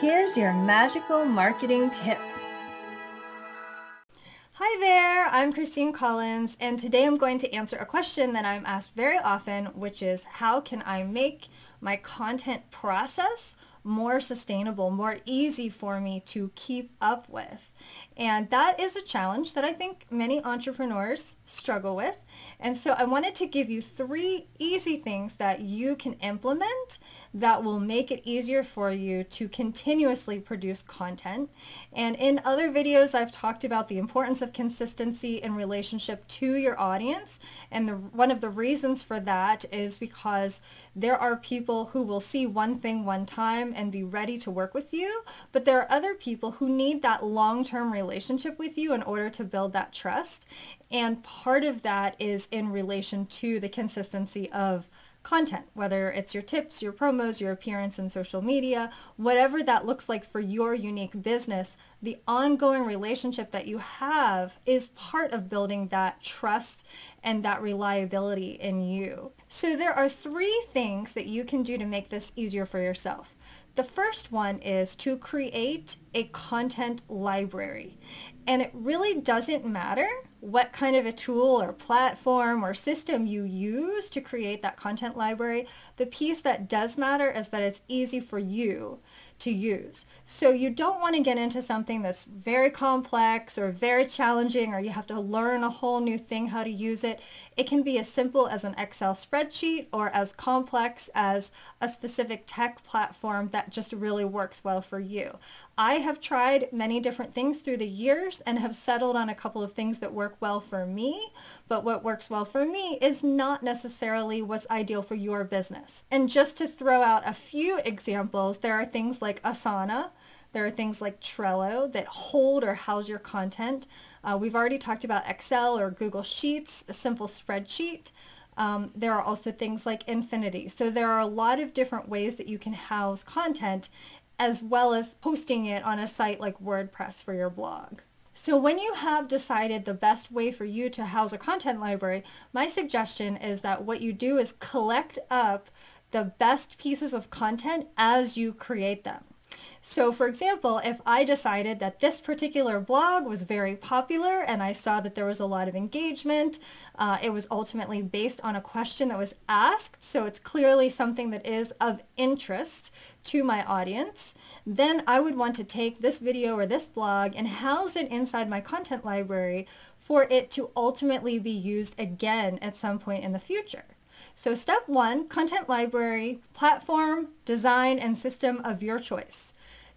Here's your magical marketing tip. Hi there, I'm Christine Collins, and today I'm going to answer a question that I'm asked very often, which is how can I make my content process more sustainable, more easy for me to keep up with? And that is a challenge that I think many entrepreneurs struggle with. And so I wanted to give you 3 easy things that you can implement that will make it easier for you to continuously produce content. And in other videos, I've talked about the importance of consistency in relationship to your audience. And one of the reasons for that is because there are people who will see one thing one time and be ready to work with you, but there are other people who need that long-term relationship with you in order to build that trust. And part of that is in relation to the consistency of content, whether it's your tips, your promos, your appearance in social media, whatever that looks like for your unique business, the ongoing relationship that you have is part of building that trust and that reliability in you. So there are 3 things that you can do to make this easier for yourself. The first one is to create a content library. And it really doesn't matter what kind of a tool or platform or system you use to create that content library. The piece that does matter is that it's easy for you to use. So you don't want to get into something that's very complex or very challenging, or you have to learn a whole new thing how to use it. It can be as simple as an Excel spreadsheet or as complex as a specific tech platform that just really works well for you. I have tried many different things through the years and have settled on a couple of things that work well for me, but what works well for me is not necessarily what's ideal for your business. And just to throw out a few examples, there are things like Asana, there are things like Trello that hold or house your content. We've already talked about Excel or Google Sheets, a simple spreadsheet. There are also things like Infinity. So there are a lot of different ways that you can house content, as well as posting it on a site like WordPress for your blog. So when you have decided the best way for you to house a content library, my suggestion is that what you do is collect up the best pieces of content as you create them. So for example, if I decided that this particular blog was very popular and I saw that there was a lot of engagement, it was ultimately based on a question that was asked, so it's clearly something that is of interest to my audience, then I would want to take this video or this blog and house it inside my content library for it to ultimately be used again at some point in the future. So step 1, content library, platform, design, and system of your choice.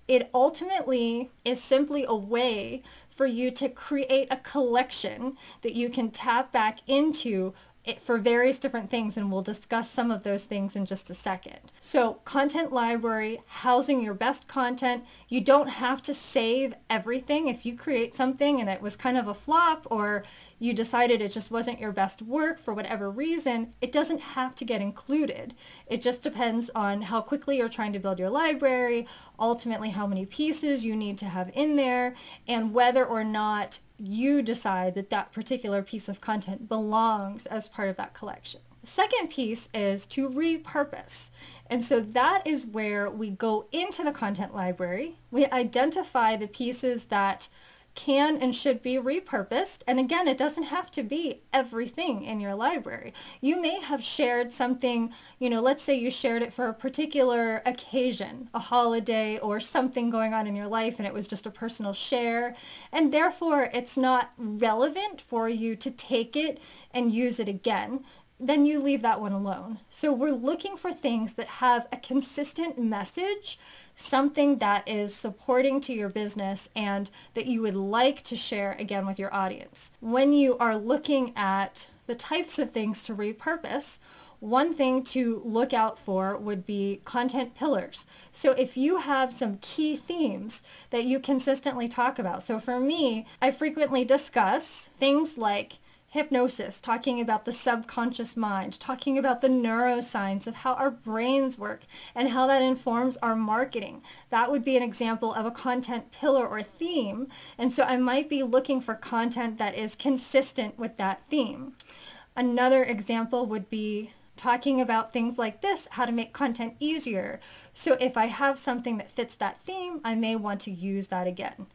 It ultimately is simply a way for you to create a collection that you can tap back into for various different things, and we'll discuss some of those things in just a second. So content library, housing your best content. You don't have to save everything. If you create something and it was kind of a flop, or you decided it just wasn't your best work for whatever reason, it doesn't have to get included. It just depends on how quickly you're trying to build your library, ultimately how many pieces you need to have in there, and whether or not you decide that that particular piece of content belongs as part of that collection. The second piece is to repurpose. And so that is where we go into the content library. We identify the pieces that can and should be repurposed. And again, it doesn't have to be everything in your library. You may have shared something, let's say you shared it for a particular occasion, a holiday or something going on in your life, and it was just a personal share. And therefore, it's not relevant for you to take it and use it again. Then you leave that one alone. So we're looking for things that have a consistent message, something that is supporting to your business and that you would like to share again with your audience. When you are looking at the types of things to repurpose, one thing to look out for would be content pillars. So if you have some key themes that you consistently talk about. So for me, I frequently discuss things like hypnosis, talking about the subconscious mind, talking about the neuroscience of how our brains work and how that informs our marketing. That would be an example of a content pillar or theme. And so I might be looking for content that is consistent with that theme. Another example would be talking about things like this, how to make content easier. So if I have something that fits that theme, I may want to use that again.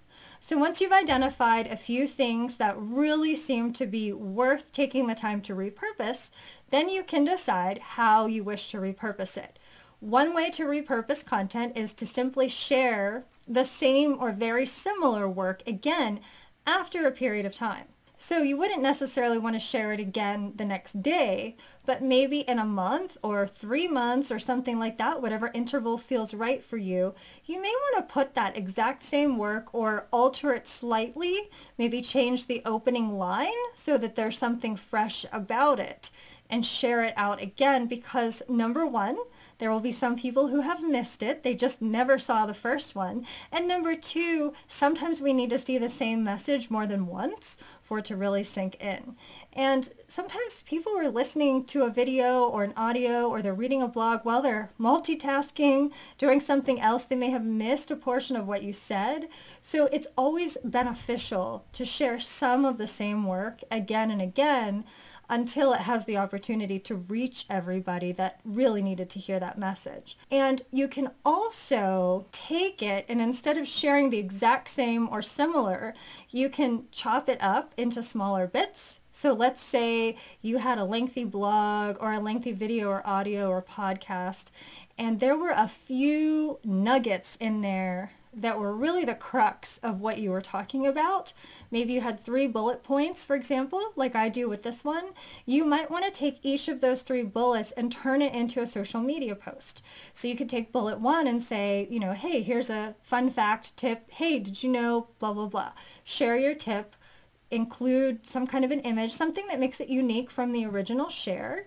So once you've identified a few things that really seem to be worth taking the time to repurpose, then you can decide how you wish to repurpose it. One way to repurpose content is to simply share the same or very similar work again after a period of time. So you wouldn't necessarily want to share it again the next day, but maybe in a month or 3 months or something like that, whatever interval feels right for you, you may want to put that exact same work or alter it slightly, maybe change the opening line so that there's something fresh about it and share it out again because number one, there will be some people who have missed it. They just never saw the first one. And number two, sometimes we need to see the same message more than once for it to really sink in. And sometimes people are listening to a video or an audio or they're reading a blog while they're multitasking, doing something else. They may have missed a portion of what you said. So it's always beneficial to share some of the same work again and again until it has the opportunity to reach everybody that really needed to hear that message. And you can also take it and instead of sharing the exact same or similar, you can chop it up into smaller bits. So let's say you had a lengthy blog or a lengthy video or audio or podcast, and there were a few nuggets in there that were really the crux of what you were talking about. Maybe you had 3 bullet points, for example, like I do with this one. You might want to take each of those 3 bullets and turn it into a social media post. So you could take bullet 1 and say, you know, hey, here's a fun fact tip. Hey, did you know, blah, blah, blah. Share your tip, include some kind of an image, something that makes it unique from the original share.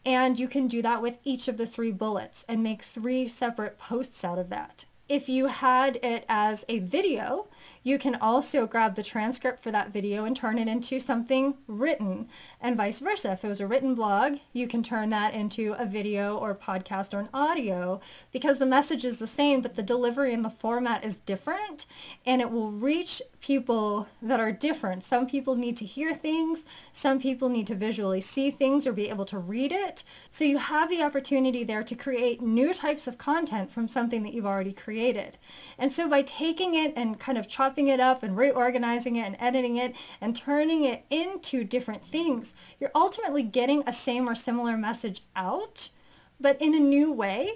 And you can do that with each of the 3 bullets and make 3 separate posts out of that. If you had it as a video, you can also grab the transcript for that video and turn it into something written, and vice versa. If it was a written blog, you can turn that into a video or podcast or an audio because the message is the same, but the delivery and the format is different, and it will reach people that are different. Some people need to hear things, some people need to visually see things or be able to read it. So you have the opportunity there to create new types of content from something that you've already created. And so by taking it and kind of chopping it up and reorganizing it and editing it and turning it into different things, you're ultimately getting a same or similar message out, but in a new way.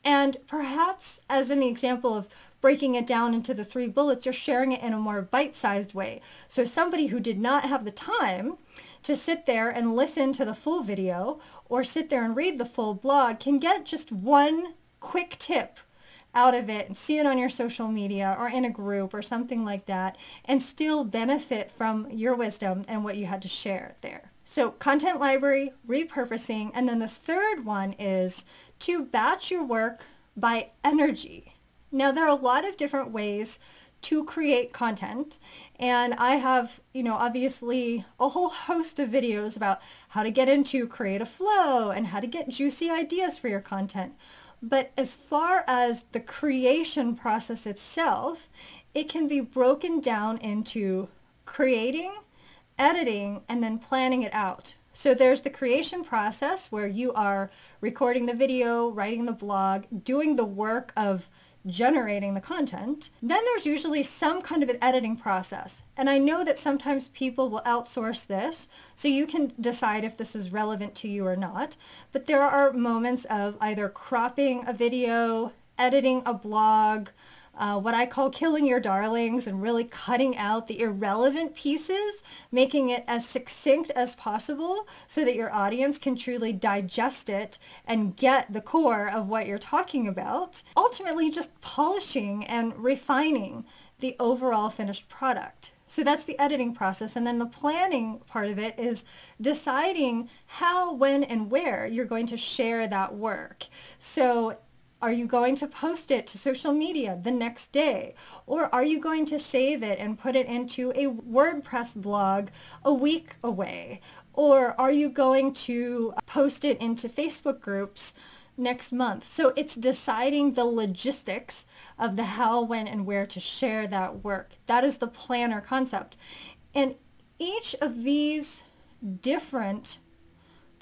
And perhaps, as in the example of breaking it down into the 3 bullets, you're sharing it in a more bite-sized way. So somebody who did not have the time to sit there and listen to the full video or sit there and read the full blog can get just one quick tip out of it and see it on your social media or in a group or something like that and still benefit from your wisdom and what you had to share there. So content library, repurposing, and then the third one is to batch your work by energy. Now there are a lot of different ways to create content, and I have, obviously a whole host of videos about how to get into creative flow and how to get juicy ideas for your content. But as far as the creation process itself, it can be broken down into creating, editing, and then planning it out. So there's the creation process where you are recording the video, writing the blog, doing the work of generating the content. Then there's usually some kind of an editing process. And I know that sometimes people will outsource this, so you can decide if this is relevant to you or not. But there are moments of either cropping a video, editing a blog, what I call killing your darlings and really cutting out the irrelevant pieces, making it as succinct as possible so that your audience can truly digest it and get the core of what you're talking about. Ultimately, just polishing and refining the overall finished product. So that's the editing process. And then the planning part of it is deciding how, when, and where you're going to share that work. So are you going to post it to social media the next day? Or are you going to save it and put it into a WordPress blog a week away? Or are you going to post it into Facebook groups next month? So it's deciding the logistics of the how, when, and where to share that work. That is the planner concept. And each of these different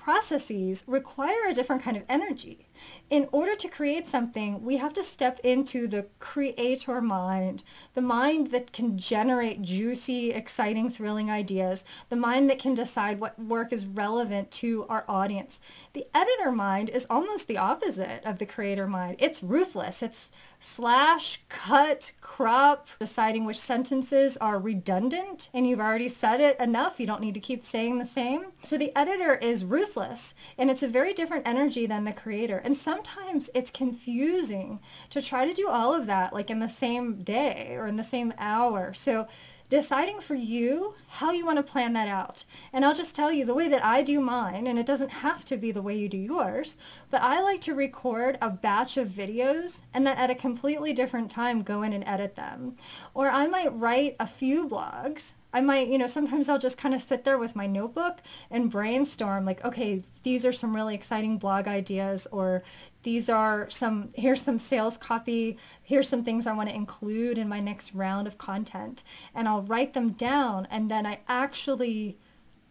processes require a different kind of energy. In order to create something, we have to step into the creator mind, the mind that can generate juicy, exciting, thrilling ideas, the mind that can decide what work is relevant to our audience. The editor mind is almost the opposite of the creator mind. It's ruthless. It's slash, cut, crop, deciding which sentences are redundant, and you've already said it enough, you don't need to keep saying the same. So the editor is ruthless, and it's a very different energy than the creator. And sometimes it's confusing to try to do all of that like in the same day or in the same hour. So deciding for you how you want to plan that out. And I'll just tell you the way that I do mine, and it doesn't have to be the way you do yours, but I like to record a batch of videos and then at a completely different time go in and edit them. Or I might write a few blogs. I might, sometimes I'll just kind of sit there with my notebook and brainstorm like, okay, these are some really exciting blog ideas, or here's some sales copy, here's some things I want to include in my next round of content. And I'll write them down, and then I actually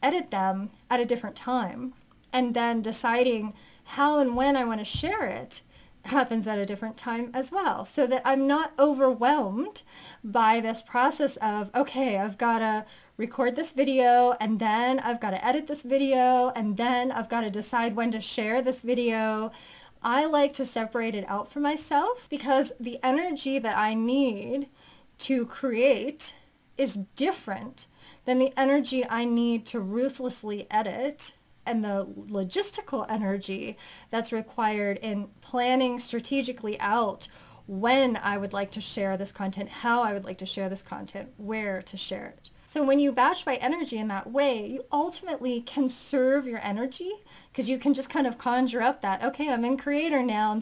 edit them at a different time. And then deciding how and when I want to share it happens at a different time as well, so that I'm not overwhelmed by this process of, okay, I've got to record this video, and then I've got to edit this video, and then I've got to decide when to share this video. I like to separate it out for myself because the energy that I need to create is different than the energy I need to ruthlessly edit, and the logistical energy that's required in planning strategically out when I would like to share this content, how I would like to share this content, where to share it. So when you batch by energy in that way, you ultimately conserve your energy because you can just kind of conjure up that, okay, I'm in creator now.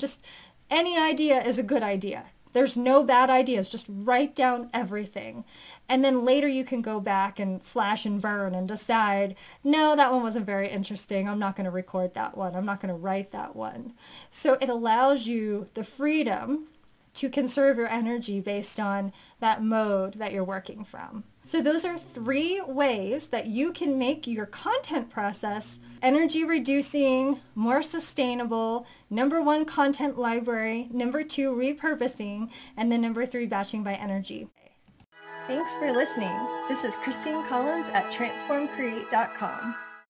Any idea is a good idea. There's no bad ideas. Just write down everything. And then later you can go back and slash and burn and decide, no, that one wasn't very interesting. I'm not going to record that one. I'm not going to write that one. So it allows you the freedom to conserve your energy based on that mode that you're working from. So those are 3 ways that you can make your content process energy reducing, more sustainable. Number 1, content library. Number 2, repurposing. And then number 3, batching by energy. Thanks for listening. This is Christine Collins at transformcreate.com.